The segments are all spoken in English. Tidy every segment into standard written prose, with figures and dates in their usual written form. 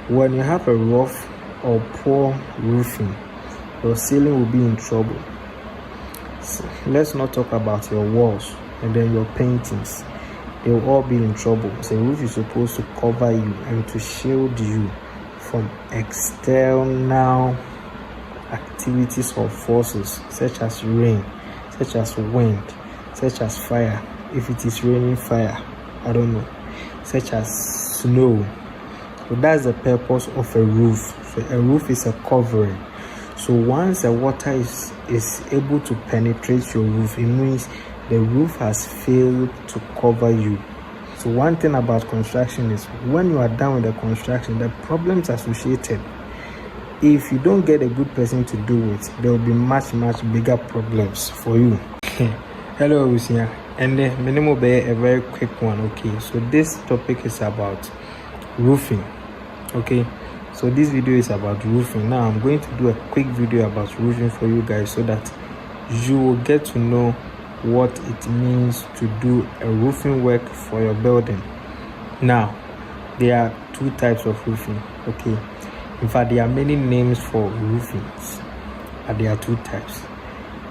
When you have a rough or poor roofing, your ceiling will be in trouble. So let's not talk about your walls and then your paintings. They will all be in trouble. So the roof is supposed to cover you and to shield you from external activities or forces such as rain, such as wind, such as fire. If it is raining, fire, I don't know, such as snow. So that's the purpose of a roof. So a roof is a covering. So once the water is able to penetrate your roof, it means the roof has failed to cover you. So one thing about construction is when you are done with the construction, the problems associated, if you don't get a good person to do it, there will be much bigger problems for you. Hello, Lucia. And the minimum be a very quick one. Okay, so this topic is about roofing. Okay, so this video is about roofing. Now I'm going to do a quick video about roofing for you guys so that you will get to know what it means to do a roofing work for your building. Now there are two types of roofing. Okay, in fact there are many names for roofings, but there are two types.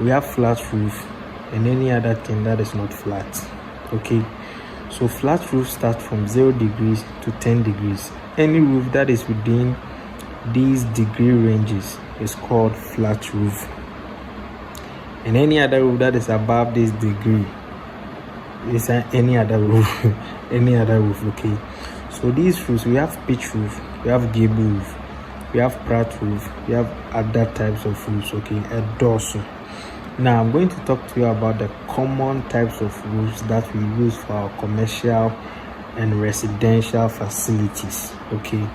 We have flat roof and any other thing that is not flat. Okay, so flat roof starts from 0 degrees to 10 degrees. Any roof that is within these degree ranges is called flat roof, and any other roof that is above this degree is any other roof. Any other roof. Okay, so these roofs, we have pitch roof, we have gable roof, we have prat roof, we have other types of roofs. Okay, a dorsal. Now I'm going to talk to you about the common types of roofs that we use for our commercial and residential facilities. Okay,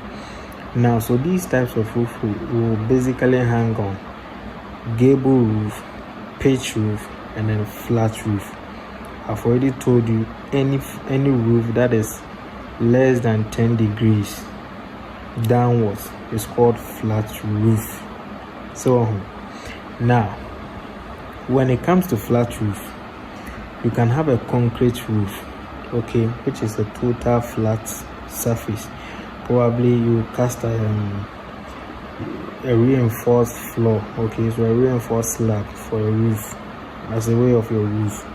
now so these types of roof will basically hang on gable roof, pitch roof, and then flat roof. I've already told you any roof that is less than 10 degrees downwards is called flat roof. So now when it comes to flat roof, you can have a concrete roof, okay, which is a total flat surface. Probably you cast a reinforced floor, okay, so a reinforced slab for a roof as a way of your roof.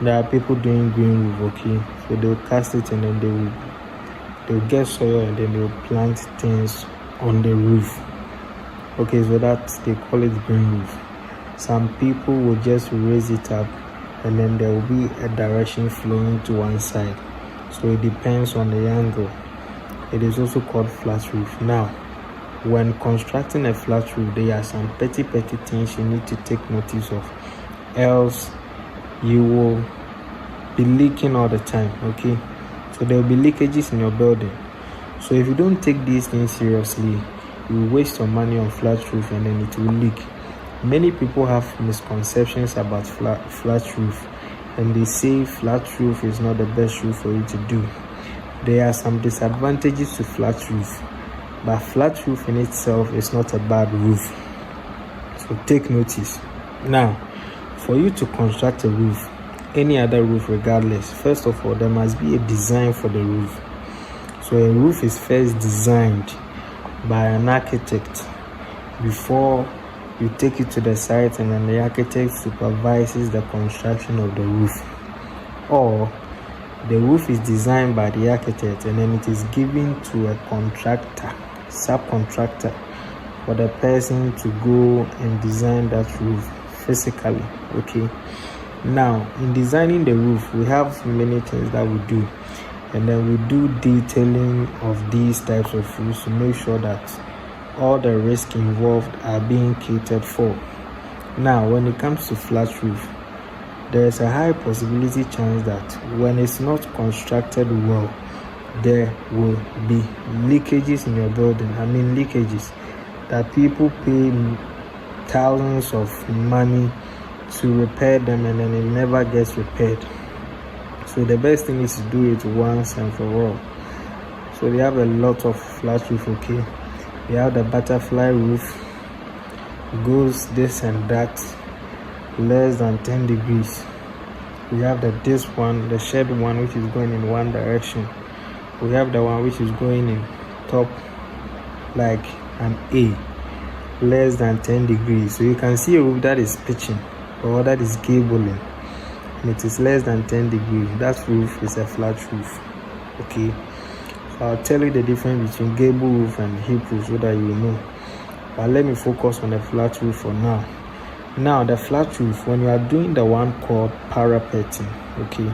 There are people doing green roof, okay, so they'll cast it and then they'll get soil and then they'll plant things on the roof. Okay, so that they call it green roof. Some people will just raise it up and then there will be a direction flowing to one side, so it depends on the angle. It is also called flat roof. Now when constructing a flat roof, there are some petty things you need to take notice of, else you will be leaking all the time. Okay, so there will be leakages in your building. So if you don't take these things seriously, you will waste your money on flat roof and then it will leak. Many people have misconceptions about flat roof, and they say flat roof is not the best roof for you to do. There are some disadvantages to flat roof, but flat roof in itself is not a bad roof. So take notice. Now, for you to construct a roof, any other roof regardless, first of all, there must be a design for the roof. So a roof is first designed by an architect before you take it to the site, and then the architect supervises the construction of the roof. Or the roof is designed by the architect and then it is given to a contractor, subcontractor, for the person to go and design that roof physically. Okay, now in designing the roof, we have many things that we do, and then we do detailing of these types of roofs to make sure that all the risks involved are being catered for. Now when it comes to flat roof, there is a high possibility chance that when it's not constructed well, there will be leakages in your building. I mean leakages that people pay thousands of money to repair them and then it never gets repaired. So the best thing is to do it once and for all. So we have a lot of flat roof. Okay, we have the butterfly roof, goes this and that, less than 10 degrees. We have this one, the shed one, which is going in one direction. We have the one which is going in top like an A, less than 10 degrees. So you can see a roof that is pitching or that is gabling and it is less than 10 degrees. That roof is a flat roof. Okay, so I'll tell you the difference between gable roof and hip roof so that you will know. But let me focus on the flat roof for now. Now the flat roof, when you are doing the one called parapeting, okay,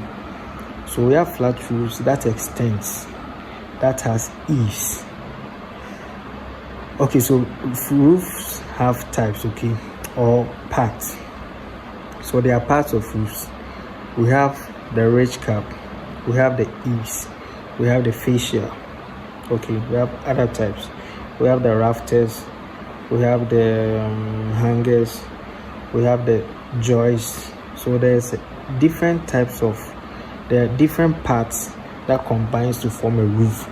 so we have flat roofs that extends, that has eaves. Okay, so roofs have types, okay, or parts. So there are parts of roofs. We have the ridge cap, we have the eaves, we have the fascia. Okay, we have other types. We have the rafters, we have the hangers, we have the joists. So there's different types of, there are different parts that combines to form a roof.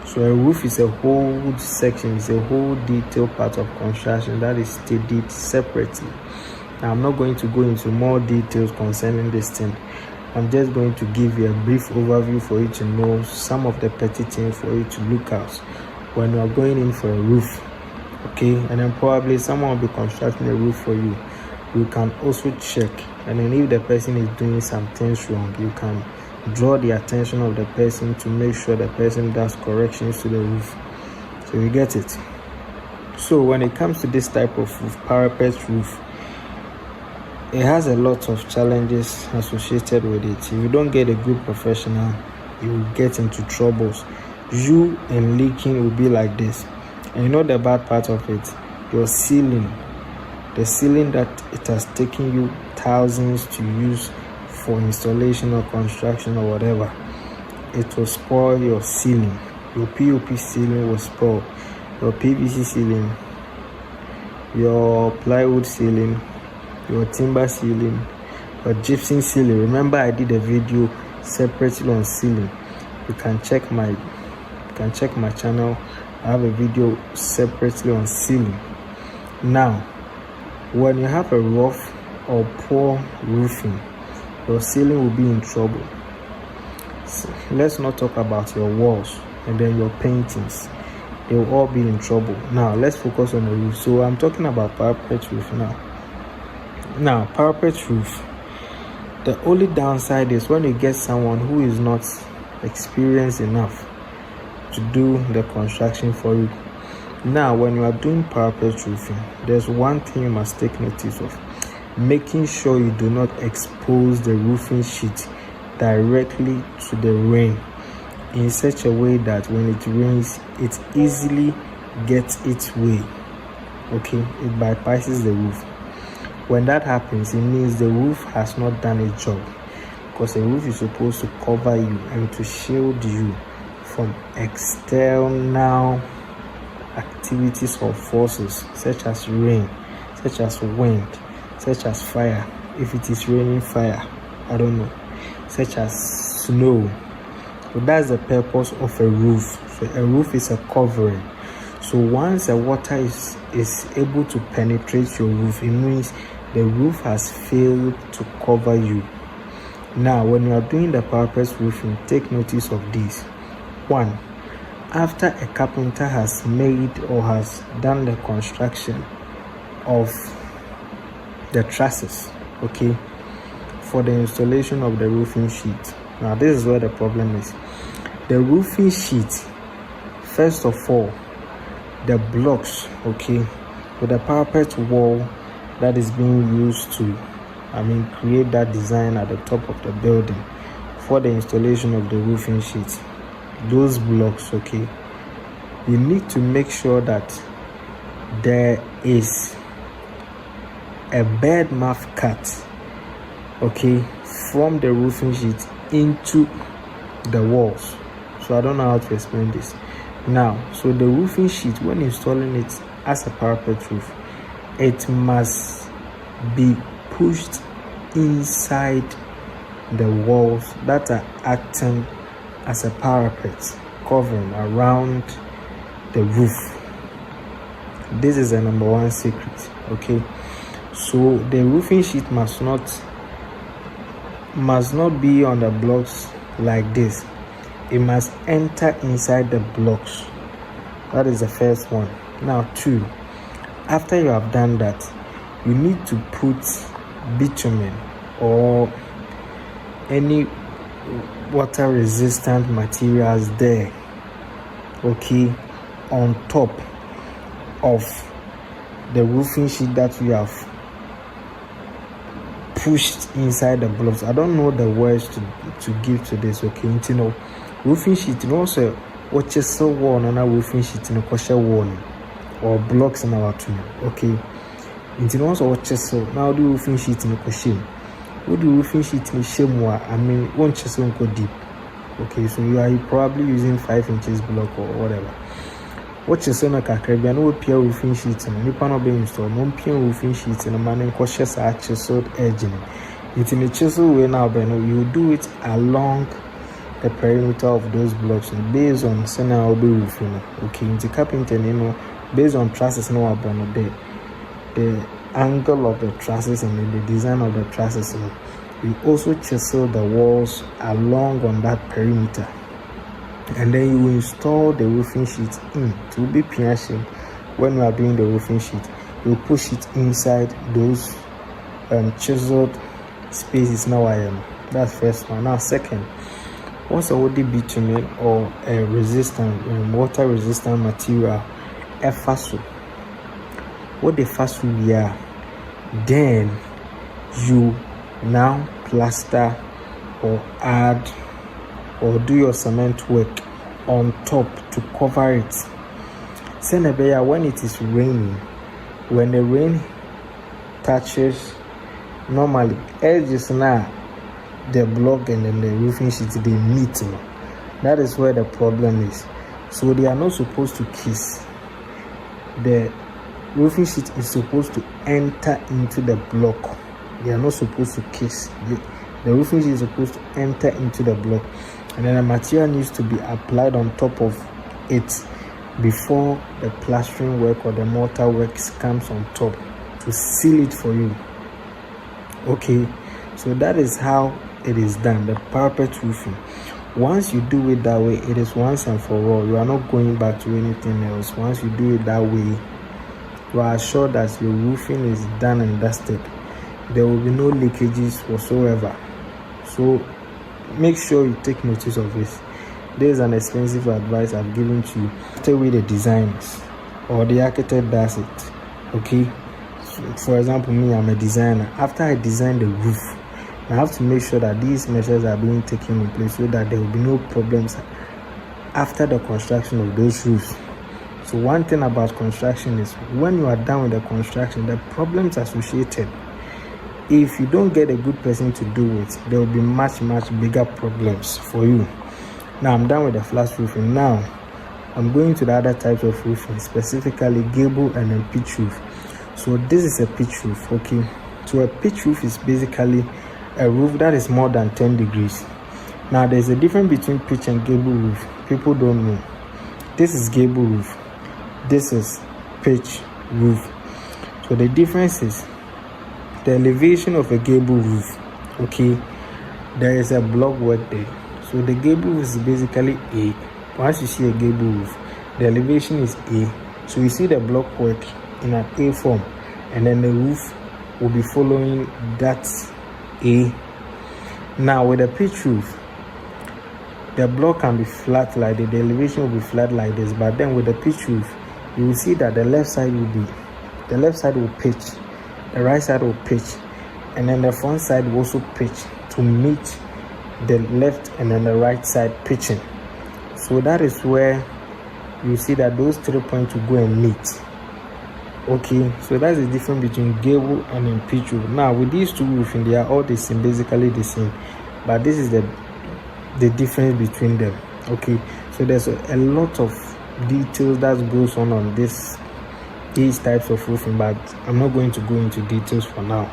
So a roof is a whole section, it's a whole detailed part of construction that is studied separately. Now, I'm not going to go into more details concerning this thing. I'm just going to give you a brief overview for you to know some of the petty things for you to look out when you are going in for a roof. Okay, and then probably someone will be constructing a roof for you. You can also check, and then if the person is doing some things wrong, you can draw the attention of the person to make sure the person does corrections to the roof. So you get it. So when it comes to this type of roof, parapet roof, it has a lot of challenges associated with it. If you don't get a good professional, you will get into troubles. You and leaking will be like this. And you know the bad part of it, your ceiling, the ceiling that it has taken you thousands to use for installation or construction or whatever, it will spoil your ceiling. Your POP ceiling will spoil, your PVC ceiling, your plywood ceiling, your timber ceiling, your gypsum ceiling. Remember, I did a video separately on ceiling. You can check my channel. I have a video separately on ceiling. Now, when you have a rough or poor roofing, your ceiling will be in trouble. So let's not talk about your walls and then your paintings. They will all be in trouble. Now, let's focus on the roof. So I'm talking about parapet roof now. Now, parapet roof, the only downside is when you get someone who is not experienced enough to do the construction for you. Now, when you are doing parapet roofing, there's one thing you must take notice of: making sure you do not expose the roofing sheet directly to the rain in such a way that when it rains, it easily gets its way. Okay, it bypasses the roof. When that happens, it means the roof has not done its job, because a roof is supposed to cover you and to shield you from external activities or forces such as rain, such as wind, such as fire. If it is raining, fire, I don't know, such as snow. So that's the purpose of a roof. So a roof is a covering. So once the water is able to penetrate your roof, it means the roof has failed to cover you. Now, when you are doing the parapet roofing, take notice of this. 1. After a carpenter has made or has done the construction of the trusses, okay, for the installation of the roofing sheet. Now, this is where the problem is. The roofing sheet, first of all, the blocks, okay, with the parapet wall that is being used to, create that design at the top of the building for the installation of the roofing sheet. Those blocks, okay, you need to make sure that there is a bed mouth cut, okay, from the roofing sheet into the walls. So I don't know how to explain this. Now, so the roofing sheet, when installing it as a parapet roof, it must be pushed inside the walls that are acting as a parapet covering around the roof. This is the number one secret, okay? So the roofing sheet must not be on the blocks like this. It must enter inside the blocks, That is the first one. Now 2, after you have done that, you need to put bitumen or any water resistant materials there, okay, on top of the roofing sheet that you have pushed inside the blocks. I don't know the words to give to this, okay? You know, roofing sheet, you know, also what you saw on a roofing sheet in a kosher wall or blocks in our tomb, okay? You know, also what you saw now the roofing sheet in a kosher. What do roofing sheet in shemwa? I mean, one chest go deep, okay? So you are probably using 5 inches block or whatever. What you say na kakrebi no pia roofing sheet no nipa no be install no pia roofing sheet no man nko hye sa chiseled edge no it in the chisel way now be no you do it along the perimeter of those blocks based on say na obi roofing no okay in the carpenter no based on trusses no abono the angle of the trusses and the design of the trusses no you also chisel the walls along on that perimeter. And then you install the roofing sheet in to be piercing. When you are doing the roofing sheet, you push it inside those chiseled spaces. Now I am. That's first one. Now second, once a woody bitumen or a resistant water resistant material, a fasu. What the fasu we are, then you now plaster or add or do your cement work on top to cover it. Senebeya, when it is raining, when the rain touches, normally edges now the block and then the roofing sheet they meet. That is where the problem is. So they are not supposed to kiss. The roofing sheet is supposed to enter into the block. They are not supposed to kiss. The roofing sheet is supposed to enter into the block. And then the material needs to be applied on top of it before the plastering work or the mortar works comes on top to seal it for you. Okay, so that is how it is done, the parapet roofing. Once you do it that way, it is once and for all. You are not going back to anything else. Once you do it that way, you are assured that your roofing is done and dusted. There will be no leakages whatsoever. So make sure you take notice of this. There is an expensive advice I've given to you. Stay with the designs or the architect does it. Okay. So for example, me, I'm a designer. After I design the roof, I have to make sure that these measures are being taken in place so that there will be no problems after the construction of those roofs. So one thing about construction is when you are done with the construction, the problems associated, if you don't get a good person to do it, there will be much bigger problems for you. Now I'm done with the flat roofing. Now I'm going to the other types of roofing, specifically gable and then pitch roof. So this is a pitch roof, okay? So a pitch roof is basically a roof that is more than 10 degrees. Now there's a difference between pitch and gable roof. People don't know. This is gable roof. This is pitch roof. So the difference is the elevation of a gable roof, okay? There is a block work there. So the gable roof is basically A. Once you see a gable roof, the elevation is A. So you see the block work in an A form, and then the roof will be following that A. Now with a pitch roof, the block can be flat like this, the elevation will be flat like this, but then with the pitch roof, you will see that the left side will pitch, the right side will pitch, and then the front side will also pitch to meet the left and then the right side pitching. So that is where you see that those 3 points will go and meet. Okay, so that's the difference between gable and then pitch roof. Now with these two roofing, they are all the same, basically the same, but this is the difference between them. Okay, so there's a lot of details that goes on these types of roofing, but I'm not going to go into details for now.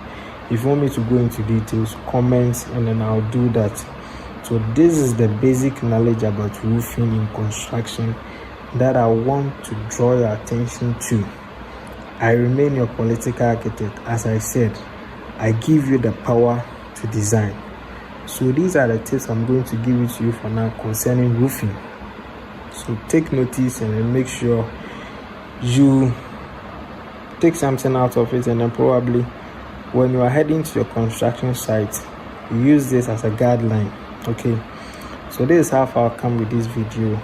If you want me to go into details, comments, and then I'll do that. So this is the basic knowledge about roofing in construction that I want to draw your attention to. I remain your political architect. As I said, I give you the power to design. So these are the tips I'm going to give it to you for now concerning roofing. So take notice and then make sure you take something out of it, and then probably when you are heading to your construction site, use this as a guideline. Okay, so this is how far I'll come with this video.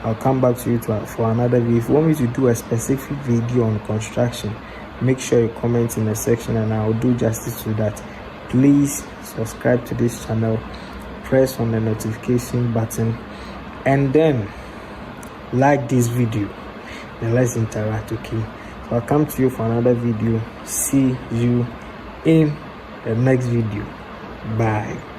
I'll come back to you for another video. If you want me to do a specific video on construction, make sure you comment in the section and I'll do justice to that. Please subscribe to this channel, press on the notification button, and then like this video, and let's interact. Okay, so I'll come to you for another video. See you in the next video. Bye.